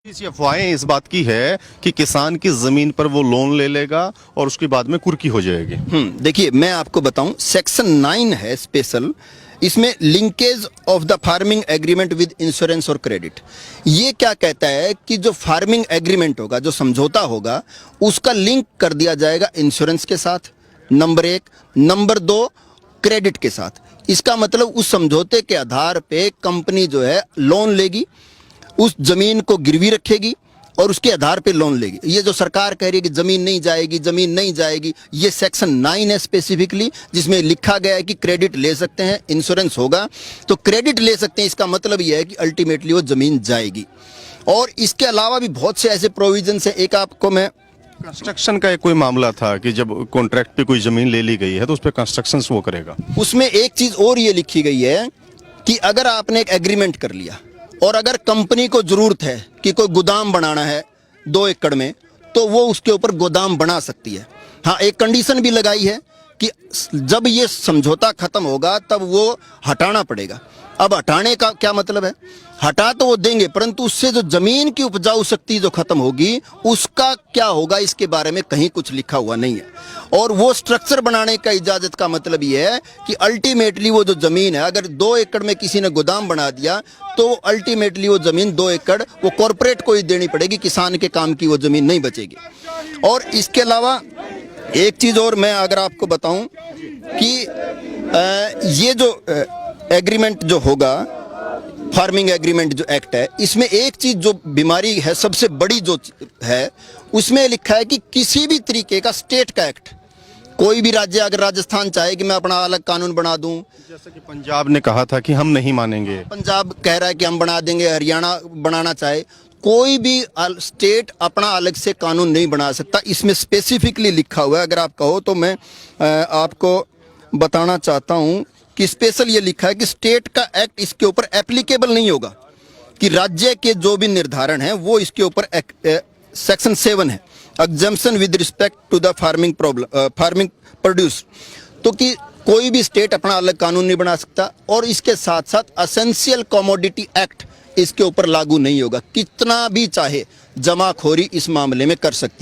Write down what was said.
इस अफवाहें इस बात की है कि किसान की जमीन पर वो लोन ले लेगा और उसके बाद में कुर्की हो जाएगी। देखिए मैं आपको बताऊं, सेक्शन 9 है स्पेशल, इसमें linkage of the farming agreement with insurance और क्रेडिट। ये क्या कहता है कि जो फार्मिंग एग्रीमेंट होगा, जो समझौता होगा, उसका लिंक कर दिया जाएगा इंश्योरेंस के साथ, नंबर 1। नंबर 2, क्रेडिट के साथ। इसका मतलब उस समझौते के आधार पे कंपनी जो है लोन लेगी, उस जमीन को गिरवी रखेगी और उसके आधार पे लोन लेगी। ये जो सरकार कह रही है कि जमीन नहीं जाएगी, जमीन नहीं जाएगी, ये सेक्शन 9 है स्पेसिफिकली, जिसमें लिखा गया है कि क्रेडिट ले सकते हैं, इंश्योरेंस होगा तो क्रेडिट ले सकते हैं। इसका मतलब यह है कि अल्टीमेटली वो जमीन जाएगी। और इसके अलावा भी बहुत से ऐसे प्रोविजन है। एक आपको मैं कंस्ट्रक्शन का एक कोई मामला था कि जब कॉन्ट्रैक्ट पे कोई जमीन ले ली गई है तो उस पर कंस्ट्रक्शन वो करेगा। उसमें एक चीज और ये लिखी गई है कि अगर आपने एक एग्रीमेंट कर लिया और अगर कंपनी को जरूरत है कि कोई गोदाम बनाना है 2 एकड़ में, तो वो उसके ऊपर गोदाम बना सकती है। हाँ, एक कंडीशन भी लगाई है कि जब ये समझौता खत्म होगा तब वो हटाना पड़ेगा। अब हटाने का क्या मतलब है? हटा तो वो देंगे, परंतु उससे जो जमीन की उपजाऊ शक्ति जो खत्म होगी उसका क्या होगा, इसके बारे में कहीं कुछ लिखा हुआ नहीं है। और वो स्ट्रक्चर बनाने का इजाजत का मतलब ये है कि अल्टीमेटली वो जो जमीन है, अगर 2 एकड़ में किसी ने गोदाम बना दिया तो अल्टीमेटली वो जमीन 2 एकड़ वो कॉरपोरेट को ही देनी पड़ेगी, किसान के काम की वो जमीन नहीं बचेगी। और इसके अलावा एक चीज और मैं अगर आपको बताऊं कि ये जो एग्रीमेंट जो होगा, फार्मिंग एग्रीमेंट जो एक्ट है, इसमें एक चीज जो बीमारी है सबसे बड़ी जो है, उसमें लिखा है कि किसी भी तरीके का स्टेट का एक्ट, कोई भी राज्य, अगर राजस्थान चाहे कि मैं अपना अलग कानून बना दूं, जैसे कि पंजाब ने कहा था कि हम नहीं मानेंगे, पंजाब कह रहा है कि हम बना देंगे, हरियाणा बनाना चाहे, कोई भी स्टेट अपना अलग से कानून नहीं बना सकता। इसमें स्पेसिफिकली लिखा हुआ है। अगर आप कहो तो मैं आपको बताना चाहता हूं कि स्पेशल ये लिखा है कि स्टेट का एक्ट इसके ऊपर एप्लीकेबल नहीं होगा, कि राज्य के जो भी निर्धारण है वो इसके ऊपर सेक्शन 7 है, exemption with respect to the farming produce, तो कि कोई भी स्टेट अपना अलग कानून नहीं बना सकता। और इसके साथ साथ एसेंशियल कमोडिटी एक्ट इसके ऊपर लागू नहीं होगा, कितना भी चाहे जमाखोरी इस मामले में कर सकती।